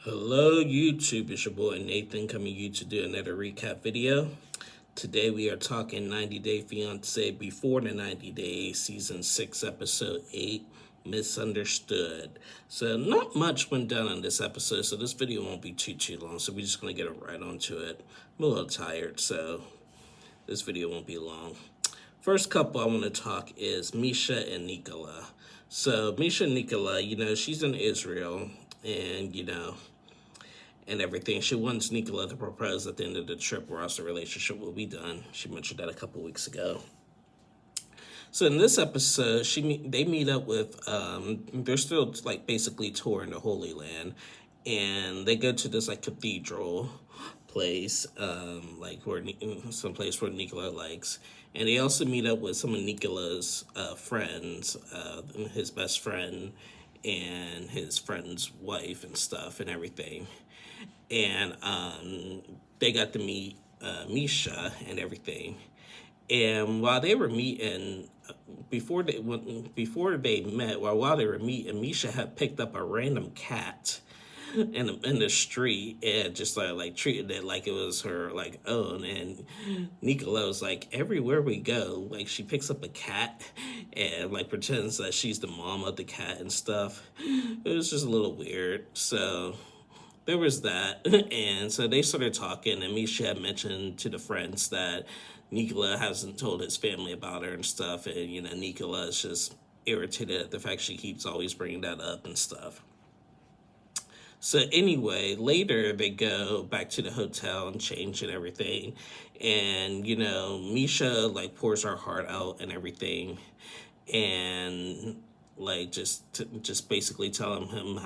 Hello YouTube, it's your boy Nathan coming to you to do another recap video. Today we are talking 90 Day Fiancé before the 90 Days, Season 6, Episode 8, Misunderstood. So not much went down in this episode, so this video won't be too long, so we're just going to get right onto it. I'm a little tired, so this video won't be long. First couple I want to talk is Misha and Nicola. So Misha and Nicola, she's in Israel, and and everything. She wants Nicola to propose at the end of the trip, or else the relationship will be done. She mentioned that a couple weeks ago. So in this episode, they meet up with. They're still like basically touring the Holy Land, and they go to this like cathedral place, like where some place where Nicola likes, and they also meet up with some of Nicola's friends, his best friend, and his friend's wife and stuff and everything. And they got to meet Misha and everything. And while they were meeting, before they met, while they were meeting, Misha had picked up a random cat in the street and just like treated it like it was her like own. And Nicola was like, everywhere we go, like she picks up a cat and like pretends that she's the mom of the cat and stuff. It was just a little weird. So there was that. And so they started talking, and Misha had mentioned to the friends that Nicola hasn't told his family about her and stuff, and Nicola is just irritated at the fact she keeps always bringing that up and stuff. So anyway, later they go back to the hotel and change and everything, and Misha like pours her heart out and everything, and like just basically telling him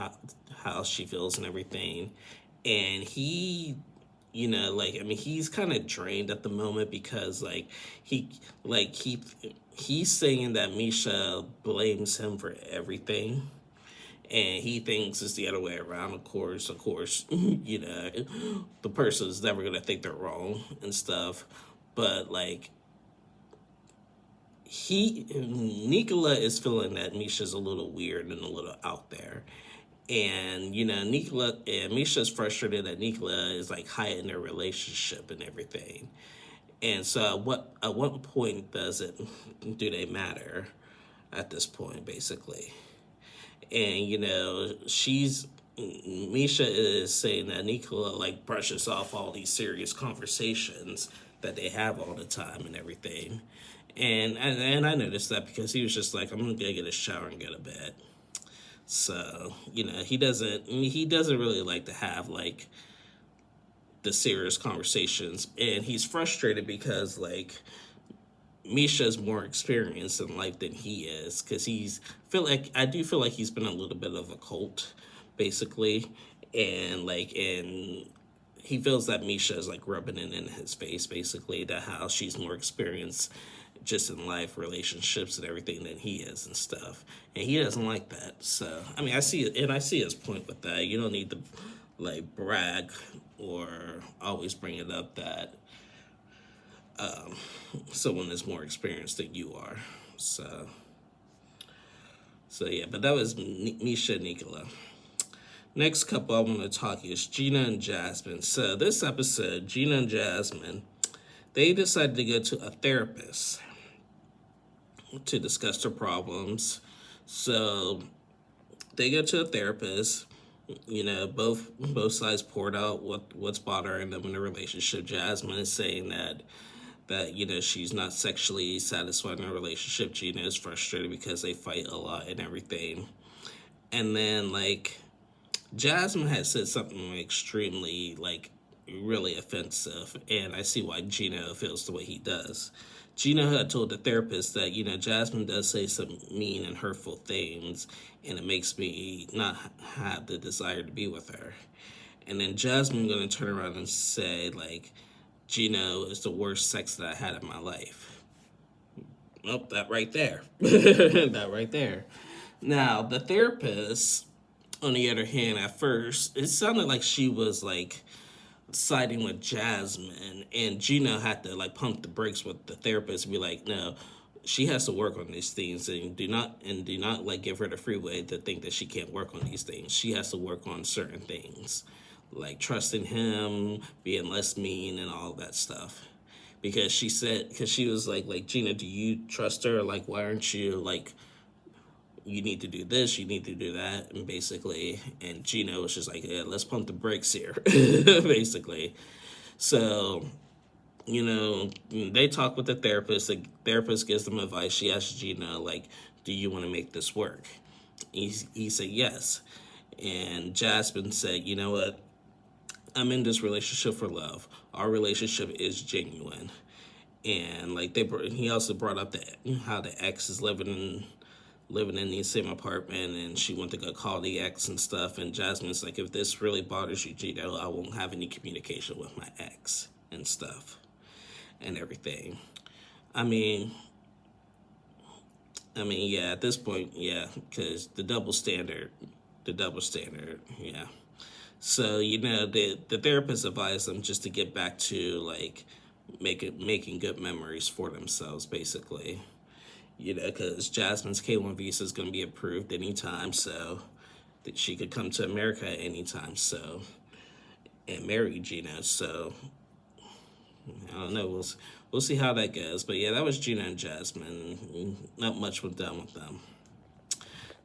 how she feels and everything. And he, he's kind of drained at the moment because he's saying that Misha blames him for everything, and he thinks it's the other way around. Of course, the person's never gonna think they're wrong and stuff, but like Nicola is feeling that Misha's a little weird and a little out there. And Nicola and Misha's frustrated that Nicola is like hiding their relationship and everything. And so at what point do they matter at this point, basically? And Misha is saying that Nicola like brushes off all these serious conversations that they have all the time and everything. And I noticed that because he was just like, I'm gonna get a shower and go to bed. So he doesn't really like to have like the serious conversations, and he's frustrated because like Misha's more experienced in life than he is, because I do feel like he's been a little bit of a cult, basically, and he feels that Misha is like rubbing it in his face, basically, that how she's more experienced just in life, relationships, and everything than he is and stuff, and he doesn't like that. So I mean, I see his point with that. You don't need to like brag or always bring it up that someone is more experienced than you are. So yeah, but that was Misha and Nicola. Next couple I want to talk is Gina and Jasmine. So this episode, Gina and Jasmine, they decided to go to a therapist to discuss their problems. So they go to a therapist. Both sides poured out what's bothering them in the relationship. Jasmine is saying that she's not sexually satisfied in a relationship. Gina is frustrated because they fight a lot and everything. And then like Jasmine had said something extremely like really offensive, and I see why Gina feels the way he does. Gina had told the therapist that Jasmine does say some mean and hurtful things, and it makes me not have the desire to be with her. And then Jasmine gonna turn around and say like, Gina is the worst sex that I had in my life. Well, that right there. That right there. Now, the therapist, on the other hand, at first, it sounded like she was like siding with Jasmine, and Gina had to like pump the brakes with the therapist and be like, no, she has to work on these things, and do not like give her the freeway to think that she can't work on these things. She has to work on certain things, like trusting him, being less mean, and all that stuff. Because she was like, Gina, do you trust her? Like, why aren't you like, you need to do this, you need to do that, and basically, and Gina was just like, yeah, let's pump the brakes here, basically. So, they talk with the therapist. The therapist gives them advice. She asks Gina, like, do you want to make this work? He said yes. And Jasmine said, you know what? I'm in this relationship for love. Our relationship is genuine. And like he also brought up how the ex is living in the same apartment, and she went to go call the ex and stuff. And Jasmine's like, if this really bothers you, Gina, I won't have any communication with my ex and stuff and everything. I mean, yeah, at this point, yeah, because the double standard, yeah. So, the therapist advised them just to get back to, like, making good memories for themselves, basically. Because Jasmine's K1 visa is going to be approved anytime, so that she could come to America at any time, so, and marry Gina, so I don't know, we'll see how that goes. But yeah, that was Gina and Jasmine. Not much was done with them.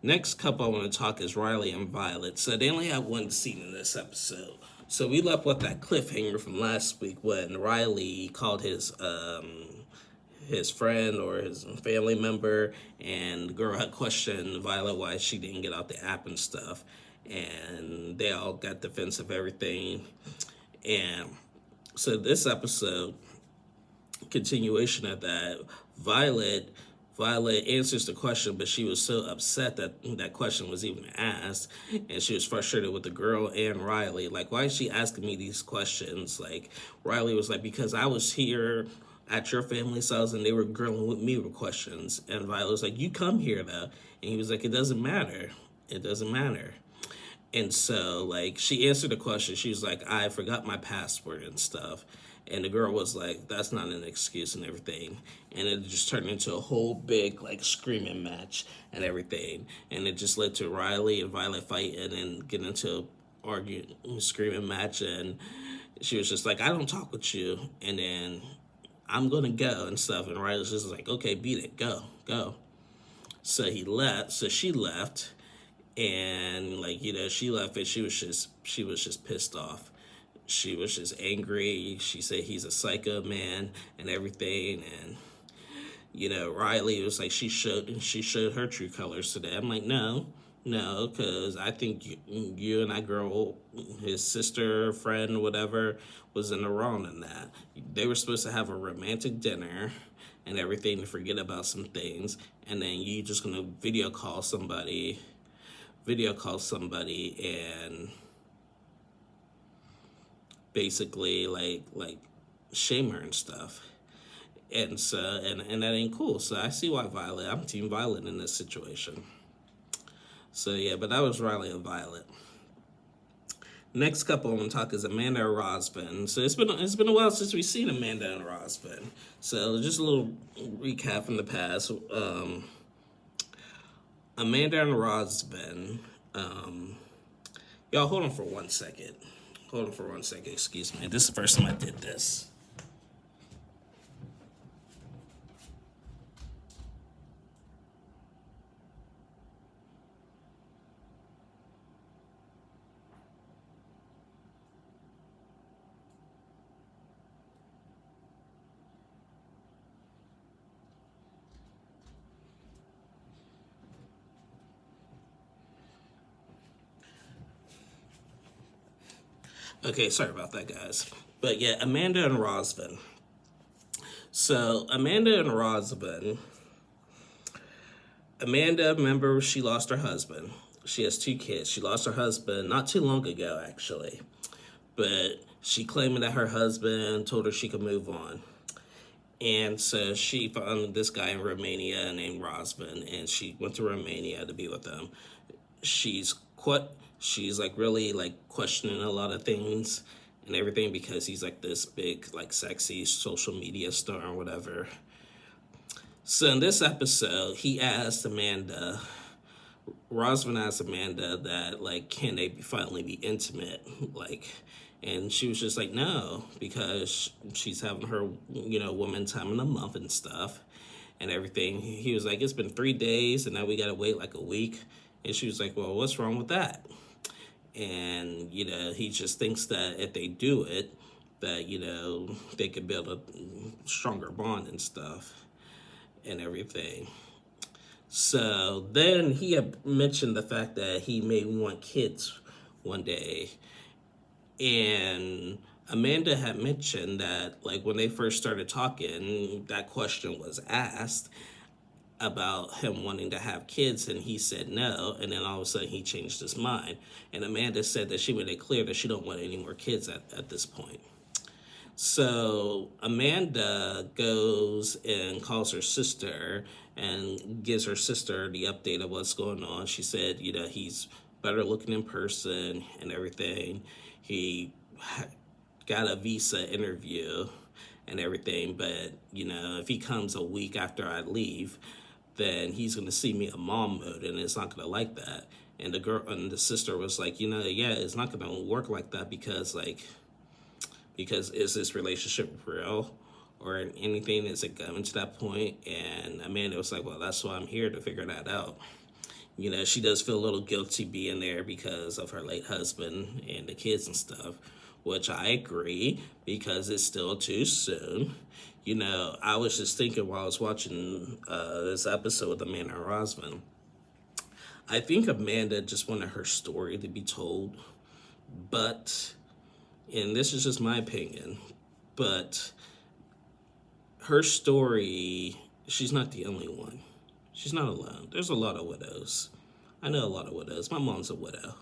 Next couple I want to talk is Riley and Violet. So they only have one scene in this episode. So we left with that cliffhanger from last week when Riley called his friend or his family member, and the girl had questioned Violet why she didn't get out the app and stuff, and they all got defensive, everything. And so this episode, continuation of that, Violet answers the question, but she was so upset that that question was even asked, and she was frustrated with the girl and Riley. Like, why is she asking me these questions? Like, Riley was like, because I was here at your family's house and they were grilling with me with questions. And Violet was like, you come here though. And he was like, it doesn't matter. It doesn't matter. And so, like, she answered the question. She was like, I forgot my passport and stuff. And the girl was like, that's not an excuse and everything. And it just turned into a whole big, like, screaming match and everything. And it just led to Riley and Violet fighting and getting into a arguing, screaming match. And she was just like, I don't talk with you. And then I'm going to go and stuff. And Riley was just like, okay, beat it. Go. So he left. So she left. And, like, she left and she was just pissed off. She was just angry. She said he's a psycho man and everything. And, Riley was like, she showed her true colors today. I'm like, no, because I think you and that girl, his sister, friend, whatever, was in the wrong in that. They were supposed to have a romantic dinner and everything to forget about some things. And then you just going to video call somebody and basically like shame her and stuff. And so and that ain't cool. So I see why I'm team Violet in this situation. So yeah, but that was Riley and Violet. Next couple I want to talk is Amanda and Rosbin. So it's been a while since we've seen Amanda and Rosbin. So just a little recap from the past. Amanda and Rosbin. Y'all hold on for 1 second. Excuse me. This is the first time I did this. Okay, sorry about that, guys. But yeah, Amanda and Rosbin. So Amanda, remember, she lost her husband. She has 2 kids. She lost her husband not too long ago, actually. But she claimed that her husband told her she could move on. And so she found this guy in Romania named Rosbin, and she went to Romania to be with him. She's like really like questioning a lot of things and everything because he's like this big, like, sexy social media star or whatever. So in this episode, he asked Amanda, Rosman asked Amanda that, like, can they finally be intimate? Like, and she was just like, no, because she's having her, woman time in a month and stuff and everything. He was like, it's been 3 days and now we got to wait like a week. And she was like, well, what's wrong with that? And, he just thinks that if they do it, that, they could build a stronger bond and stuff and everything. So then he had mentioned the fact that he may want kids one day. And Amanda had mentioned that, like, when they first started talking, that question was asked about him wanting to have kids, and he said no, and then all of a sudden he changed his mind. And Amanda said that she made it clear that she don't want any more kids at this point. So Amanda goes and calls her sister and gives her sister the update of what's going on. She said, he's better looking in person and everything. He got a visa interview and everything, but, if he comes a week after I leave, then he's going to see me in mom mode, and it's not going to like that. And the sister was like, yeah, it's not going to work like that because is this relationship real or anything? Is it coming to that point? And Amanda was like, well, that's why I'm here, to figure that out. She does feel a little guilty being there because of her late husband and the kids and stuff, which I agree, because it's still too soon. I was just thinking while I was watching this episode with Amanda Rosman, I think Amanda just wanted her story to be told, but, and this is just my opinion, but her story, she's not the only one. She's not alone. There's a lot of widows. I know a lot of widows. My mom's a widow.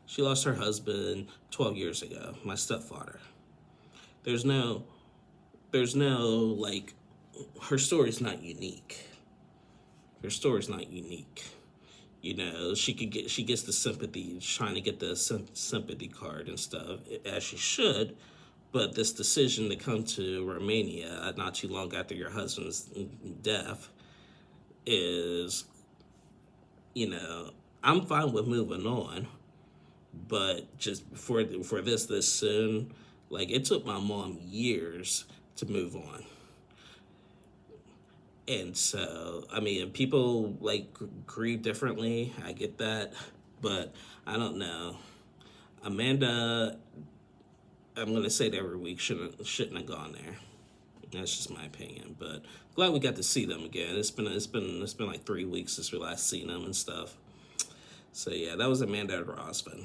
She lost her husband 12 years ago, my stepfather. There's no, like, her story's not unique. Her story's not unique. She gets the sympathy, trying to get the sympathy card and stuff, as she should. But this decision to come to Romania not too long after your husband's death is, I'm fine with moving on. But just for this soon, like, it took my mom years to move on. And so, I mean, people, like, grieve differently. I get that. But I don't know. Amanda, I'm going to say it every week, shouldn't have gone there. That's just my opinion. But glad we got to see them again. It's been like 3 weeks since we last seen them and stuff. So yeah, that was Amanda and Rosman.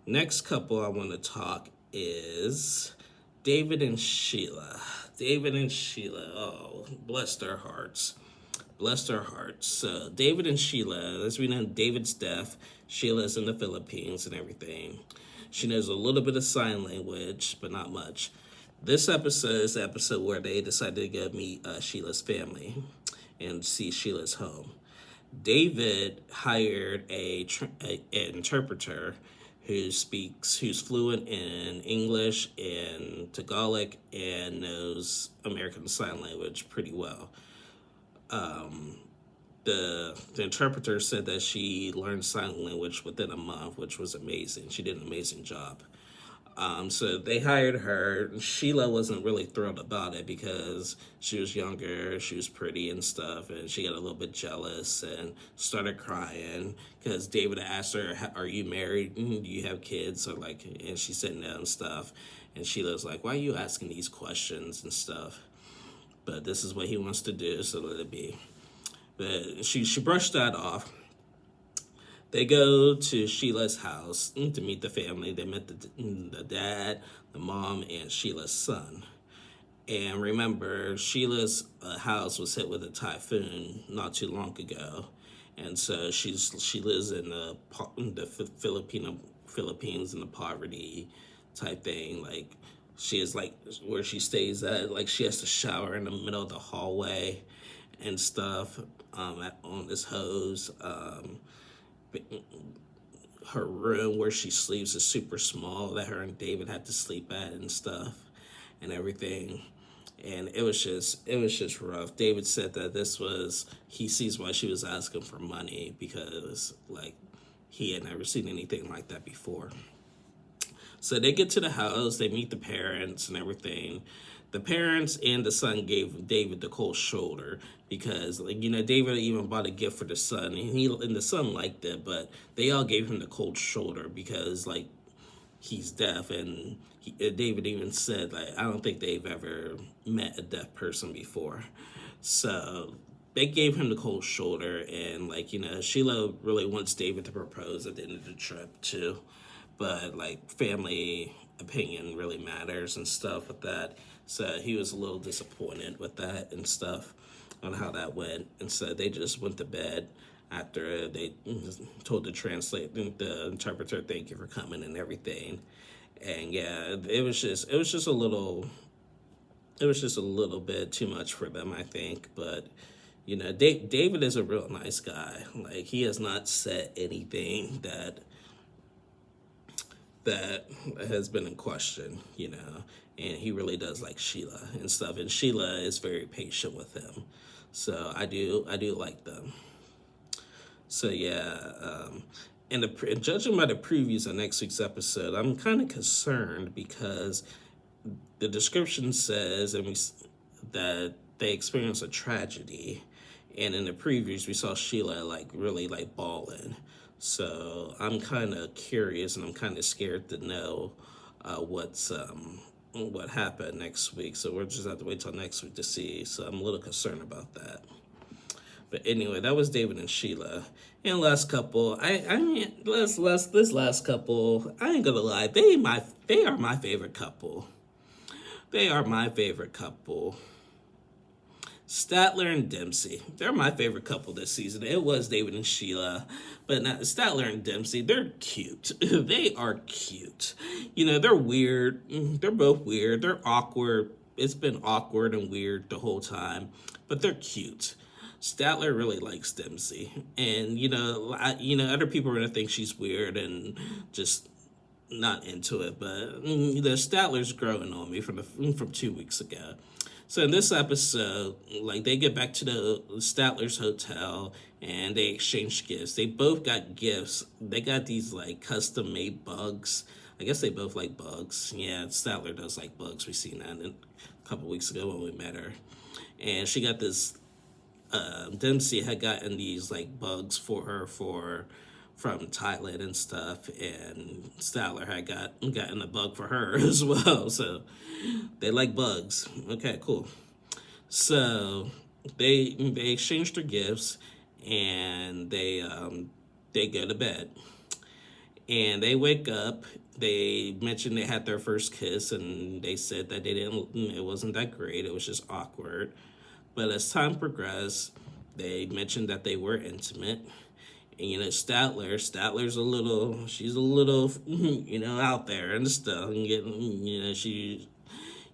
Next couple I want to talk is David and Sheila. David and Sheila, oh, bless their hearts. Bless their hearts. So David and Sheila, as we know, David's deaf. Sheila's in the Philippines and everything. She knows a little bit of sign language, but not much. This episode is the episode where they decided to go meet Sheila's family and see Sheila's home. David hired an interpreter who's fluent in English and Tagalog and knows American Sign Language pretty well. The interpreter said that she learned sign language within a month, which was amazing. She did an amazing job. So they hired her. Sheila wasn't really thrilled about it because she was younger, she was pretty and stuff, and she got a little bit jealous and started crying because David asked her, "Are you married? Do you have kids?" Or like, and she said no and stuff. And Sheila was like, "Why are you asking these questions and stuff?" But this is what he wants to do, so let it be. But she brushed that off. They go to Sheila's house to meet the family. They met the dad, the mom, and Sheila's son. And remember, Sheila's house was hit with a typhoon not too long ago. And so she lives in the Philippines in the poverty type thing. Like, she is, like, where she stays at, like, she has to shower in the middle of the hallway and stuff on this hose. Her room where she sleeps is super small that her and David had to sleep at and stuff and everything. and it was just rough. David said that he sees why she was asking for money, because like he had never seen anything like that before. So they get to the house, they meet the parents and everything. The parents and the son gave David the cold shoulder, because, like, David even bought a gift for the son, and the son liked it, but they all gave him the cold shoulder because, like, he's deaf, and David even said, like, I don't think they've ever met a deaf person before. So they gave him the cold shoulder, and, like, Sheila really wants David to propose at the end of the trip too, but, like, family opinion really matters and stuff with that. So he was a little disappointed with that and stuff on how that went, and so they just went to bed after they told the interpreter, thank you for coming and everything. And yeah, it was just a little bit too much for them, I think. But David is a real nice guy. Like, he has not said anything that has been in question, and he really does like Sheila and stuff, and Sheila is very patient with him. So I do like them. So yeah, and judging by the previews of next week's episode, I'm kind of concerned, because the description says that they experienced a tragedy, and in the previews we saw Sheila like really like bawling. So I'm kind of curious, and I'm kind of scared to know what happened next week. So we'll just have to wait till next week to see. So I'm a little concerned about that. But anyway, that was David and Sheila. And last couple, this last couple, I ain't gonna lie, they are my favorite couple. They are my favorite couple. Statler and Dempsey. They're my favorite couple this season. It was David and Sheila, but now Statler and Dempsey, they're cute. They are cute. They're weird. They're both weird. They're awkward. It's been awkward and weird the whole time, but they're cute. Statler really likes Dempsey, and other people are gonna think she's weird and just not into it, but the Statler's growing on me from 2 weeks ago. So in this episode, like, they get back to the Statler's hotel and they exchange gifts. They both got gifts. They got these like custom made bugs. I guess they both like bugs. Yeah, Statler does like bugs. We seen that a couple weeks ago when we met her, and she got this. Dempsey had gotten these like bugs for her from Thailand and stuff, and Statler had gotten a bug for her as well. So they like bugs. Okay, cool. So they exchanged their gifts, and they go to bed, and they wake up. They mentioned they had their first kiss, and they said that it wasn't that great. It was just awkward. But as time progressed, they mentioned that they were intimate. And, Statler's she's a little, out there and stuff.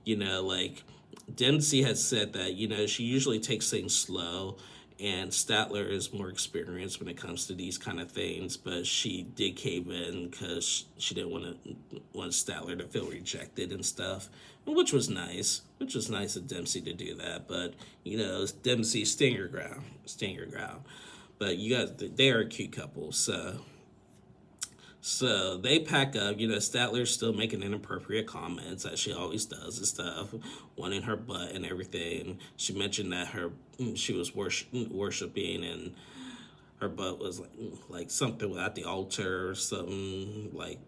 And like, Dempsey has said that, she usually takes things slow. And Statler is more experienced when it comes to these kind of things. But she did cave in because she didn't want Statler to feel rejected and stuff. Which was nice. Which was nice of Dempsey to do that. But, Dempsey, stand your ground. But you guys, they are a cute couple. So they pack up. Statler's still making inappropriate comments, as she always does and stuff, wanting her butt and everything. She mentioned that she was worshiping, and her butt was like something at the altar or something, like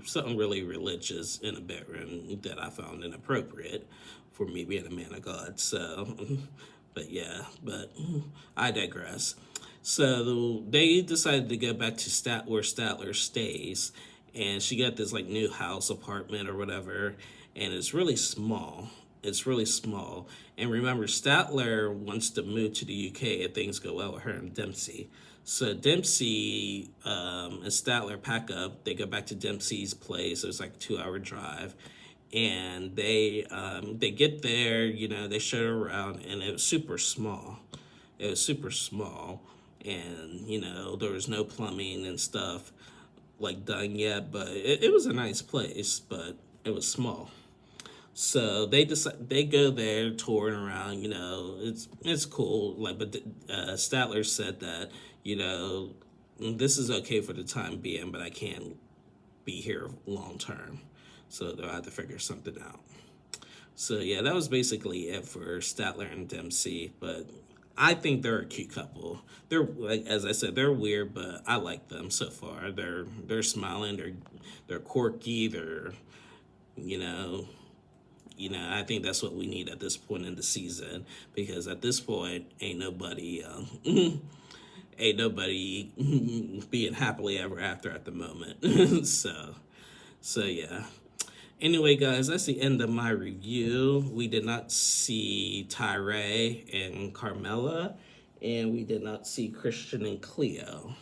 something really religious in a bedroom that I found inappropriate for me being a man of God. So, but I digress. So they decided to go back to where Statler stays, and she got this like new house apartment or whatever, and it's really small. And remember, Statler wants to move to the UK if things go well with her and Dempsey. So Dempsey and Statler pack up. They go back to Dempsey's place. It was like a 2-hour drive, and they get there. They show her around, and it was super small. And there was no plumbing and stuff like done yet, but it was a nice place, but it was small. So they go there touring around. It's cool. Like, but Statler said that this is okay for the time being, but I can't be here long term. So they'll have to figure something out. So yeah, that was basically it for Statler and Dempsey. But I think they're a cute couple. They're, like as I said, they're weird, but I like them so far. They're smiling. They're quirky. They're you know I think that's what we need at this point in the season, because at this point ain't nobody ain't nobody being happily ever after at the moment. So yeah. Anyway, guys, that's the end of my review. We did not see Tyree and Carmela, and we did not see Christian and Cleo.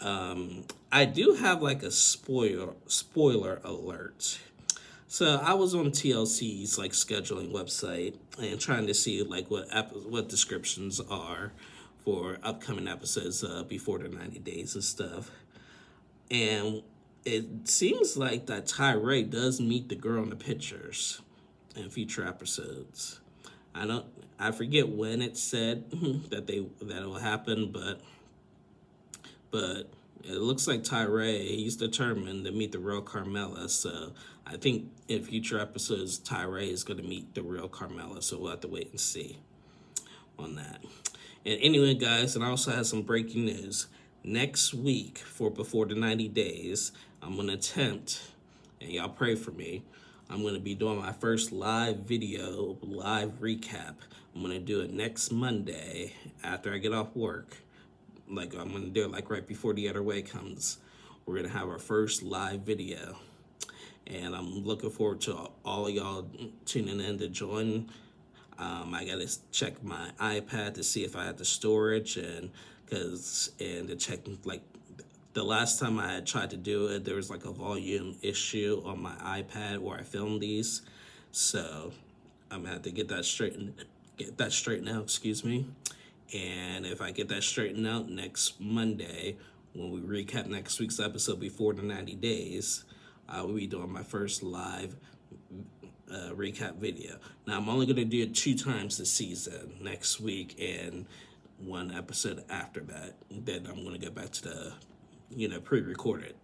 I do have like a spoiler alert. So I was on TLC's like scheduling website and trying to see like what descriptions are for upcoming episodes before the 90 days and stuff. And it seems like that Tyree does meet the girl in the pictures in future episodes. I forget when it said that it will happen, but it looks like Tyree, he's determined to meet the real Carmela. So I think in future episodes, Tyree is going to meet the real Carmela. So we'll have to wait and see on that. And anyway, guys, and I also have some breaking news. Next week, for before the 90 days, I'm going to attempt, and y'all pray for me, I'm going to be doing my first live recap. I'm going to do it next Monday after I get off work. Like, I'm going to do it like right before The Other Way comes. We're going to have our first live video. And I'm looking forward to all of y'all tuning in to join. I got to check my iPad to see if I had the storage, and to check, like, the last time I had tried to do it, there was like a volume issue on my iPad where I filmed these. So I'm gonna have to get that straightened out, excuse me. And if I get that straightened out next Monday, when we recap next week's episode before the 90 days, I will be doing my first live recap video. Now, I'm only going to do it 2 times this season, next week and 1 episode after that. Then I'm going to go back to the, pre-recorded.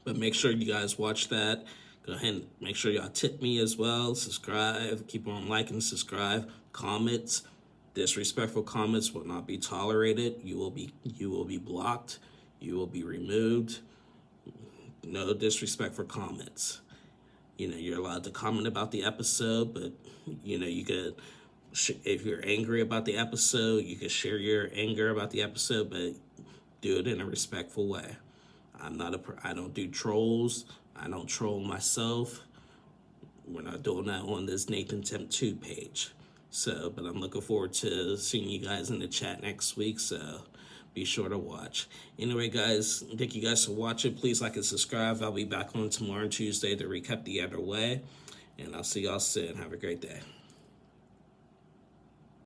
But make sure you guys watch that. Go ahead and make sure y'all tip me as well. Subscribe. Keep on liking, subscribe, comments. Disrespectful comments will not be tolerated. You will be blocked. You will be removed. No disrespectful comments. You're allowed to comment about the episode, but you could, if you're angry about the episode, you could share your anger about the episode, but do it in a respectful way. I don't do trolls. I don't troll myself. We're not doing that on this Nathan Temp 2 page. So, but I'm looking forward to seeing you guys in the chat next week, so be sure to watch. Anyway, guys, thank you guys for watching. Please like and subscribe. I'll be back on tomorrow, Tuesday, to recap The Other Way, and I'll see y'all soon. Have a great day.